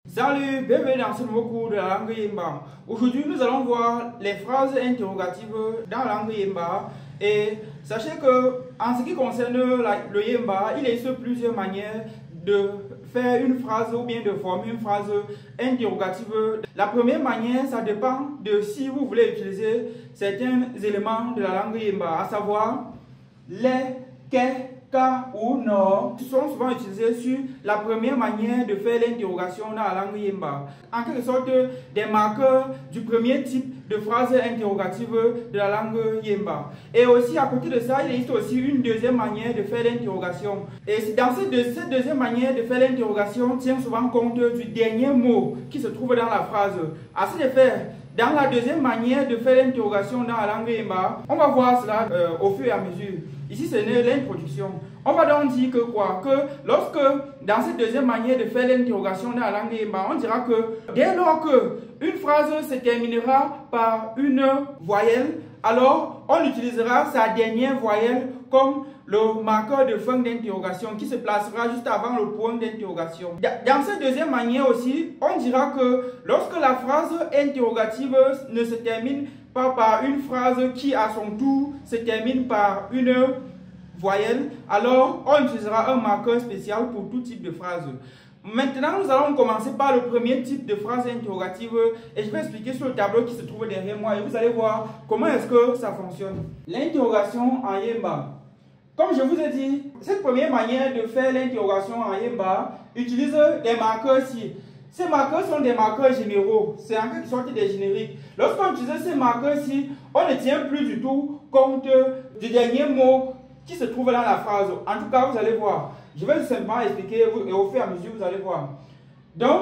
Salut, bienvenue dans ce nouveau cours de la langue Yemba. Aujourd'hui, nous allons voir les phrases interrogatives dans la langue Yemba. Et sachez que, en ce qui concerne le Yemba, il existe plusieurs manières de faire une phrase ou bien de former une phrase interrogative. La première manière, ça dépend de si vous voulez utiliser certains éléments de la langue Yemba, à savoir les, que, ka ou non, sont souvent utilisés sur la première manière de faire l'interrogation dans la langue Yemba. En quelque sorte, des marqueurs du premier type de phrase interrogative de la langue Yemba. Et aussi, à côté de ça, il existe aussi une deuxième manière de faire l'interrogation. Et dans cette deuxième manière de faire l'interrogation, tient souvent compte du dernier mot qui se trouve dans la phrase. À cet effet, dans la deuxième manière de faire l'interrogation dans la langue Yemba, on va voir cela au fur et à mesure. Ici, c'est l'introduction. On va donc dire que quoi? Que lorsque, dans cette deuxième manière de faire l'interrogation dans la langue Yemba, on dira que dès lors qu'une phrase se terminera par une voyelle, alors on utilisera sa dernière voyelle comme le marqueur de fin d'interrogation qui se placera juste avant le point d'interrogation. Dans cette deuxième manière aussi, on dira que lorsque la phrase interrogative ne se termine pas par une phrase qui à son tour se termine par une voyelle, alors on utilisera un marqueur spécial pour tout type de phrase. Maintenant, nous allons commencer par le premier type de phrase interrogative et je vais expliquer sur le tableau qui se trouve derrière moi et vous allez voir comment est-ce que ça fonctionne. L'interrogation en Yemba. Comme je vous ai dit, cette première manière de faire l'interrogation en Yemba utilise des marqueurs ci. Ces marqueurs sont des marqueurs généraux, c'est en quelque sorte des génériques. Lorsqu'on utilise ces marqueurs-ci, on ne tient plus du tout compte du dernier mot qui se trouve dans la phrase. En tout cas, vous allez voir. Je vais simplement expliquer et au fur et à mesure, vous allez voir. Donc,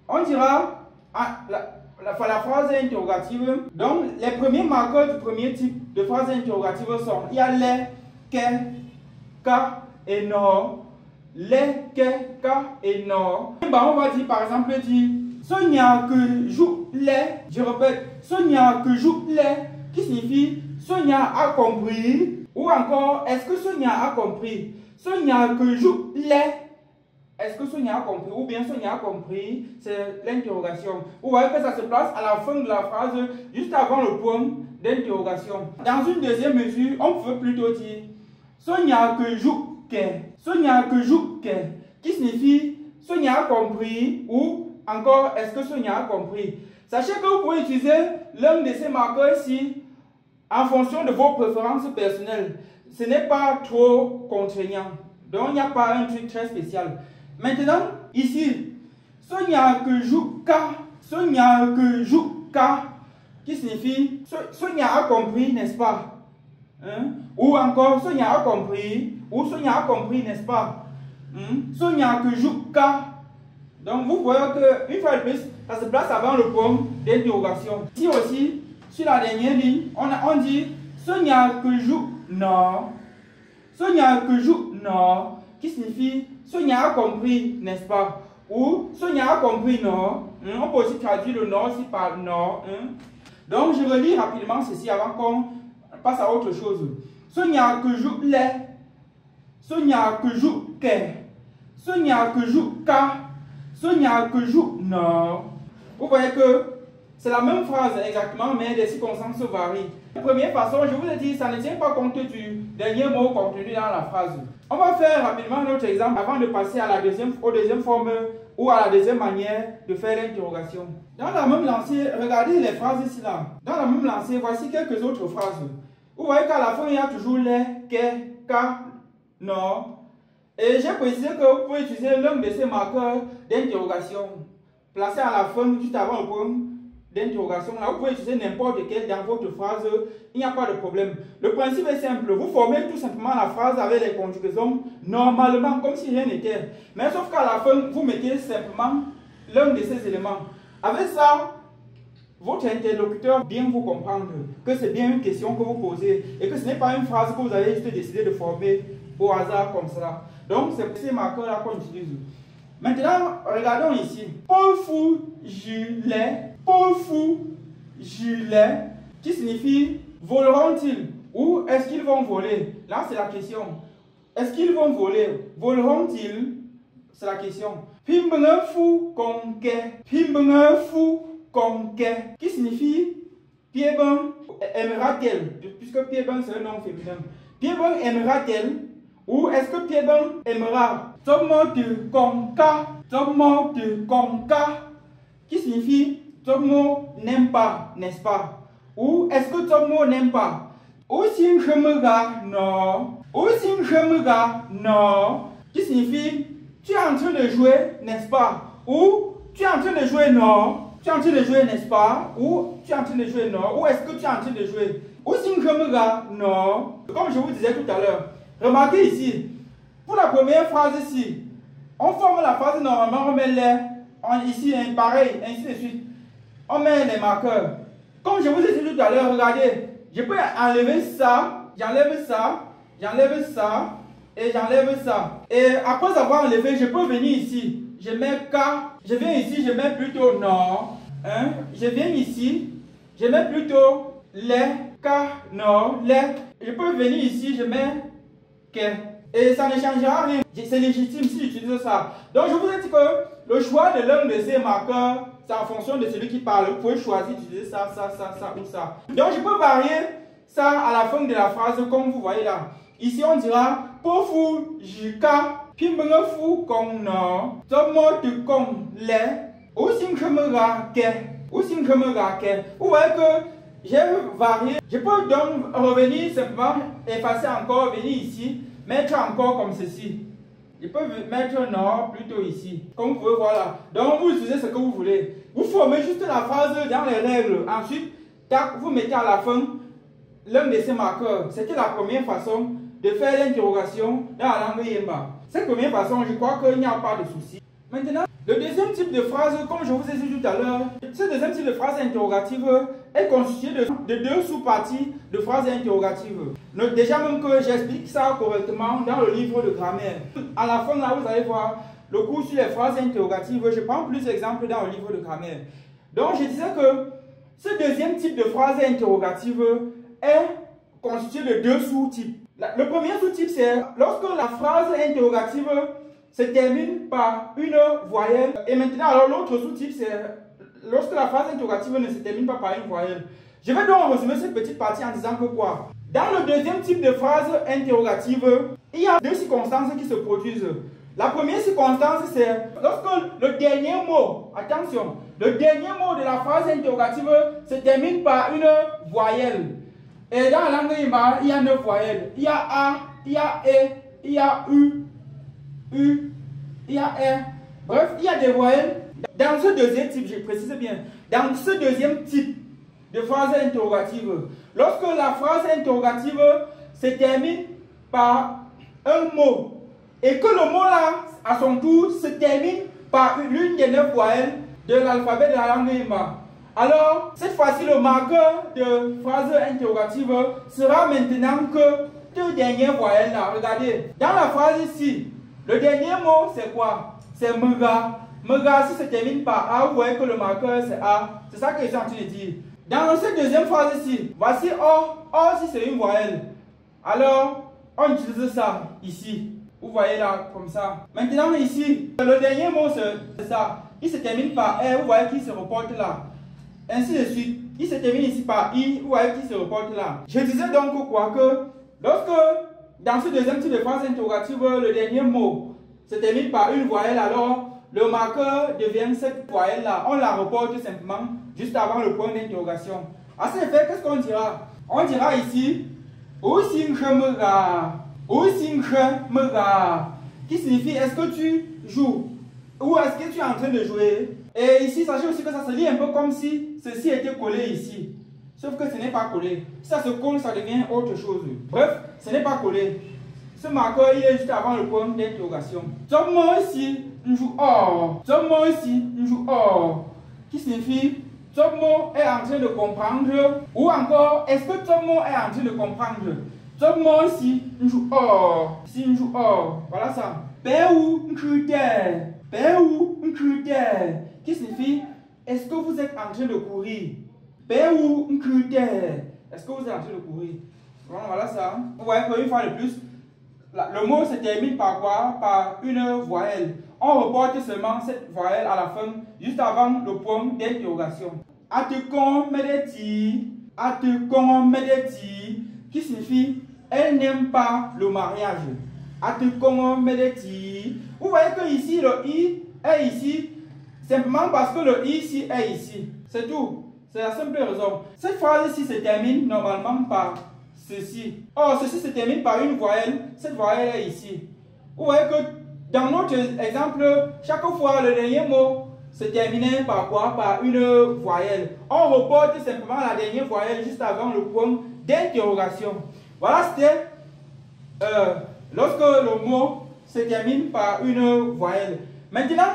on dira la phrase interrogative. Donc, les premiers marqueurs du premier type de phrase interrogative sont il y a les, que, ka et non. Les, que, ka et non. On va dire par exemple, Sonia que joue les. Je répète, Sonia que joue les, qui signifie Sonia a compris. Ou encore, est-ce que Sonia a compris? Sonia que joue les. Est-ce que Sonia a compris? Ou bien Sonia a compris, c'est l'interrogation. Vous voyez que ça se place à la fin de la phrase, juste avant le point d'interrogation. Dans une deuxième mesure, on peut plutôt dire Sonia que joue que. Sonia que joue que. Qui signifie Sonia a compris. Ou encore, est-ce que Sonia a compris? Sachez que vous pouvez utiliser l'un de ces marqueurs ici en fonction de vos préférences personnelles. Ce n'est pas trop contraignant. Donc, il n'y a pas un truc très spécial. Maintenant, ici, Sonia que joue ka. Sonia que joue ka. Qui signifie Sonia a compris, n'est-ce pas? Hein? Ou encore, Sonia a compris. Ou Sonia a compris, n'est-ce pas? Sonia que joue ka. Donc, vous voyez qu'une fois de plus, ça se place avant le point d'interrogation. Ici aussi, sur la dernière ligne, on dit Sonia que joue non. Sonia que joue non, qui signifie Sonia a compris, n'est-ce pas? Ou Sonia a compris non. On peut aussi traduire le non aussi par non. Donc je relis rapidement ceci avant qu'on passe à autre chose. Sonia que joue les. Sonia que joue que. Sonia que joue ka. Sonia que joue non. Vous voyez que c'est la même phrase exactement, mais les circonstances varient. La première façon, je vous ai dit, ça ne tient pas compte du dernier mot contenu dans la phrase. On va faire rapidement un autre exemple avant de passer à aux deuxième forme ou à la deuxième manière de faire l'interrogation. Dans la même lancée, regardez les phrases ici là. Dans la même lancée, voici quelques autres phrases. Vous voyez qu'à la fin, il y a toujours les, que, ka, non. Et j'ai précisé que vous pouvez utiliser l'un de ces marqueurs d'interrogation placés à la fin, juste avant le point d'interrogation. Là, vous pouvez utiliser n'importe quel dans votre phrase, il n'y a pas de problème. Le principe est simple, vous formez tout simplement la phrase avec les conjugaisons normalement, comme si rien n'était. Mais sauf qu'à la fin, vous mettez simplement l'un de ces éléments. Avec ça, votre interlocuteur va bien vous comprendre que c'est bien une question que vous posez et que ce n'est pas une phrase que vous avez juste décidé de former au hasard comme cela. Donc, c'est ces marqueurs-là qu'on utilise. Maintenant, regardons ici. Paul fou, gilet. Paul fou, gilet. Qui signifie voleront-ils? Ou est-ce qu'ils vont voler? Là, c'est la question. Est-ce qu'ils vont voler? Voleront-ils? C'est la question. Pimbengefu konke. Pimbengefu konke. Qui signifie Piedbon aimera-t-elle? Puisque Piedbon c'est un nom féminin. Piedbon aimera-t-elle? Ou est-ce que Piedbon aimera? Tomo te konka. Tomo te konka. Qui signifie Tomo n'aime pas, n'est-ce pas? Ou est-ce que Tomo n'aime pas? Osin chemega non. Osin chemega non. Qui signifie tu es en train de jouer, n'est-ce pas? Ou tu es en train de jouer non. Tu es en train de jouer, n'est-ce pas? Ou tu es en train de jouer non. Ou est-ce que tu es en train de jouer? Osin chemega non. Comme je vous disais tout à l'heure, remarquez ici, pour la première phrase ici, on forme la phrase normalement, on met les, ici, pareil, ainsi de suite. On met les marqueurs. Comme je vous ai dit tout à l'heure, regardez, je peux enlever ça, j'enlève ça, j'enlève ça, et j'enlève ça. Et après avoir enlevé, je peux venir ici. Je mets K, je viens ici, je mets plutôt non. Hein? Je viens ici, je mets plutôt les, K, non, les. Je peux venir ici, je mets que. Et ça ne changera rien. C'est légitime si j'utilise ça. Donc je vous ai dit que le choix de l'un de ces marqueurs, c'est en fonction de celui qui parle. Vous pouvez choisir d'utiliser ça, ça, ça, ça ou ça. Donc je peux varier ça à la fin de la phrase comme vous voyez là. Ici on dira Pofu jika pimbengefu kong no tomo tu kong le usinchemera ke usinchemera ke. Vous voyez que j'ai varié. Je peux donc revenir simplement, effacer encore, venir ici, mettre encore comme ceci. Je peux mettre non plutôt ici, comme vous pouvez voir là. Donc vous utilisez ce que vous voulez. Vous formez juste la phrase dans les règles. Ensuite, tac, vous mettez à la fin l'un de ces marqueurs. C'était la première façon de faire l'interrogation dans la langue Yemba. Cette première façon, je crois qu'il n'y a pas de souci. Maintenant, le deuxième type de phrase, comme je vous ai dit tout à l'heure, ce deuxième type de phrase interrogative est constitué de deux sous-parties de phrases interrogatives. Déjà même que j'explique ça correctement dans le livre de grammaire. À la fin, là, vous allez voir le cours sur les phrases interrogatives. Je prends plus d'exemples dans le livre de grammaire. Donc, je disais que ce deuxième type de phrase interrogative est constitué de deux sous-types. Le premier sous-type, c'est lorsque la phrase interrogative se termine par une voyelle. Et maintenant, alors l'autre sous-type, c'est lorsque la phrase interrogative ne se termine pas par une voyelle. Je vais donc résumer cette petite partie en disant que quoi? Dans le deuxième type de phrase interrogative, il y a deux circonstances qui se produisent. La première circonstance, c'est lorsque le dernier mot, attention, le dernier mot de la phrase interrogative se termine par une voyelle. Et dans la langue Yemba, il y a 9 voyelles. Il y a A, il y a E, il y a U, il y a R. Bref, il y a des voyelles. Dans ce deuxième type, je précise bien, dans ce deuxième type de phrase interrogative, lorsque la phrase interrogative se termine par un mot et que le mot là, à son tour, se termine par l'une des 9 voyelles de l'alphabet de la langue Yemba, alors cette fois-ci, le marqueur de phrase interrogative sera maintenant que deux dernières voyelles là. Regardez, dans la phrase ici, le dernier mot c'est quoi? C'est mega. Mega, si se termine par A, vous voyez que le marqueur c'est A. C'est ça que je suis en train de dire. Dans cette deuxième phrase ici, voici O. O si c'est une voyelle. Alors, on utilise ça ici. Vous voyez là, comme ça. Maintenant ici, le dernier mot c'est ça. Il se termine par R, vous voyez qu'il se reporte là. Ainsi de suite. Il se termine ici par I, vous voyez qu'il se reporte là. Je disais donc quoi que lorsque dans ce deuxième type de phrase interrogative, le dernier mot se termine par une voyelle, alors le marqueur devient cette voyelle là. On la reporte simplement juste avant le point d'interrogation. À cet effet, qu'est-ce qu'on dira? On dira ici Usinchemera, Usinchemera, qui signifie est-ce que tu joues ou est-ce que tu es en train de jouer? Et ici, sachez aussi que ça se lit un peu comme si ceci était collé ici. Sauf que ce n'est pas collé. Si ça se colle, ça devient autre chose. Bref, ce n'est pas collé. Ce marqueur, il est juste avant le point d'interrogation. Tomo ici, on joue or. Tomo ici, on joue or. Qui signifie Tomo est en train de comprendre. Ou encore, est-ce que Tomo est en train de comprendre? Tomo ici, on joue or. Ici, on joue or. Voilà ça. Peu nkruter. Peu nkruter. Qui signifie est-ce que vous êtes en train de courir? Peu nkruter. Est-ce que vous êtes en train de courir? Voilà ça. Vous voyez qu'une fois de plus, le mot se termine par quoi? Par une voyelle. on reporte seulement cette voyelle à la fin, juste avant le point d'interrogation. Atekon Medeti, Atekon Medeti, qui signifie elle n'aime pas le mariage. Atekon Medeti. Vous voyez que ici le i est ici, simplement parce que le i ici est ici. C'est tout. C'est la simple raison. Cette phrase ici se termine normalement par ceci. Or, ceci se termine par une voyelle. Cette voyelle est ici. Vous voyez que dans notre exemple, chaque fois le dernier mot se terminait par quoi? Par une voyelle. On reporte simplement la dernière voyelle juste avant le point d'interrogation. Voilà, c'était lorsque le mot se termine par une voyelle. Maintenant,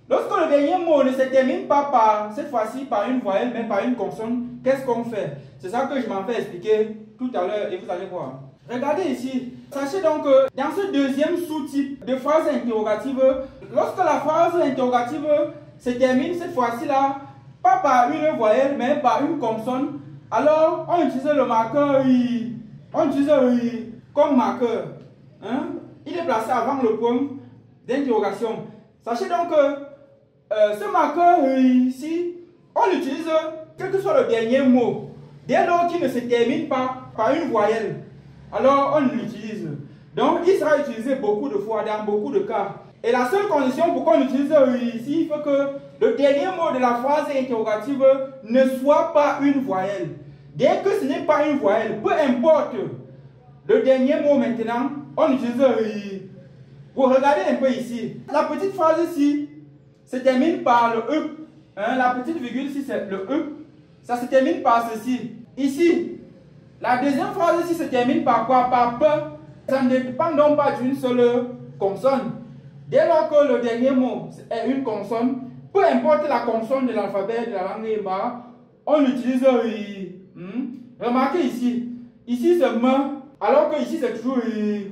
lorsque le dernier mot ne se termine pas par, cette fois-ci, par une voyelle, mais par une consonne, qu'est-ce qu'on fait? C'est ça que je m'en vais expliquer tout à l'heure et vous allez voir. Regardez ici. Sachez donc que dans ce deuxième sous-type de phrase interrogative, lorsque la phrase interrogative se termine cette fois-ci là, pas par une voyelle, mais par une consonne, alors on utilise le marqueur I. On utilise I comme marqueur. Hein? Il est placé avant le point d'interrogation. Sachez donc que ce marqueur ici, on l'utilise quel que soit le dernier mot. Dès lors qu'il ne se termine pas par une voyelle, alors on l'utilise. Donc il sera utilisé beaucoup de fois dans beaucoup de cas. Et la seule condition pour qu'on l'utilise ici, il faut que le dernier mot de la phrase interrogative ne soit pas une voyelle. Dès que ce n'est pas une voyelle, peu importe le dernier mot maintenant, on utilise vous regardez un peu ici. La petite phrase ici se termine par le E. Hein, la petite virgule ici, c'est le E. Ça se termine par ceci. Ici, la deuxième phrase ici se termine par quoi? Par P. Ça ne dépend donc pas d'une seule consonne. Dès lors que le dernier mot est une consonne, peu importe la consonne de l'alphabet de la langue Yemba, on utilise I. Remarquez ici. Ici c'est M, alors que ici c'est toujours I.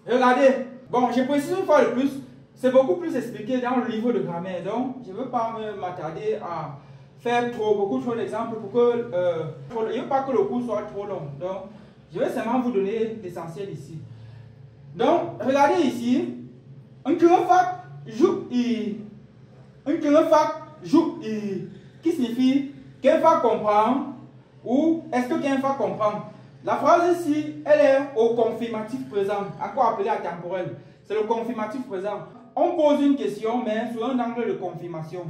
Regardez. Bon, je précise une fois de plus, c'est beaucoup plus expliqué dans le livre de grammaire. Donc, je ne veux pas m'attarder à faire beaucoup trop d'exemples pour que il ne veut pas que le cours soit trop long. Donc, je vais seulement vous donner l'essentiel ici. Donc, regardez ici. Un fac joue I. Un fac joue I. Qui signifie qu'un fac comprend ou est-ce que qu'un fac comprend? La phrase ici, elle est au confirmatif présent, encore appelé à temporel. C'est le confirmatif présent. On pose une question, mais sur un angle de confirmation.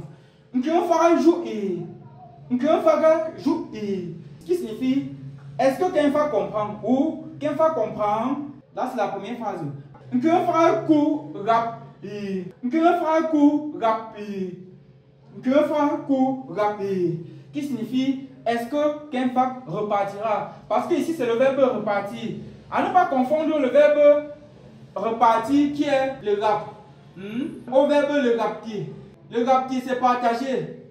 Un fac joue I. Un fac joue I. Qui signifie est-ce que qu'un fac comprend ou qu'un fac comprend? Là, c'est la première phrase. Un fac court rapide. Un fac court rapide. Un fac court rapide. Qui signifie est-ce que qu'un fac repartira? Parce que ici c'est le verbe repartir. À ne pas confondre le verbe repartir qui est le rap au verbe le raptir. Le raptir c'est partager.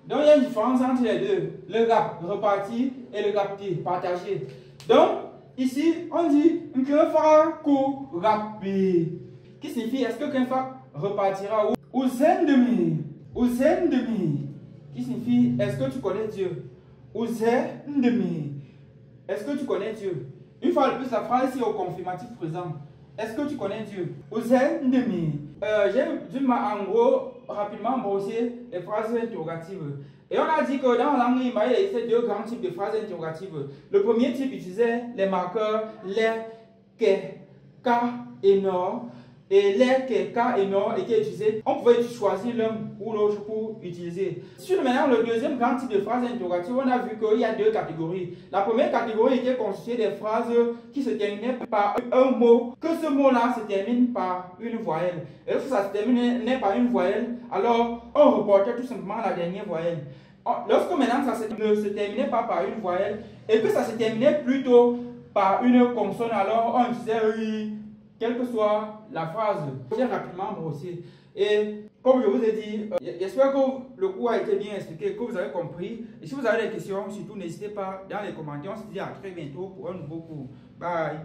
Donc il y a une différence entre les deux. Le rap, repartir, et le raptir, partager. Donc ici on dit qu'un fac court rapide. Qui signifie est-ce que qu'un fac repartira? Ou zendemi. Ou zendemi. Qui signifie est-ce que tu connais Dieu? Est-ce que tu connais Dieu? Une fois de plus, la phrase ici au confirmatif présent. Est-ce que tu connais Dieu? J'ai dû en gros rapidement brosser les phrases interrogatives. Et on a dit que dans la langue Yemba, il existait deux grands types de phrases interrogatives. Le premier type utilisait les marqueurs les, que, ka et non. Et les, que, ka et non étaient utilisés. On pouvait choisir l'un ou l'autre pour utiliser. Sur maintenant le deuxième grand type de phrases interrogatives, on a vu qu'il y a deux catégories. La première catégorie était constituée des phrases qui se terminaient par un mot, que ce mot-là se termine par une voyelle. Et lorsque ça se terminait par une voyelle, alors on reportait tout simplement la dernière voyelle. Lorsque maintenant ça ne se terminait pas par une voyelle et que ça se terminait plutôt par une consonne, alors on utilisait quelle que soit la phrase. J'ai rapidement brossé. Et comme je vous ai dit, j'espère que le cours a été bien expliqué, que vous avez compris. Et si vous avez des questions, surtout n'hésitez pas dans les commentaires. On se dit à très bientôt pour un nouveau cours. Bye.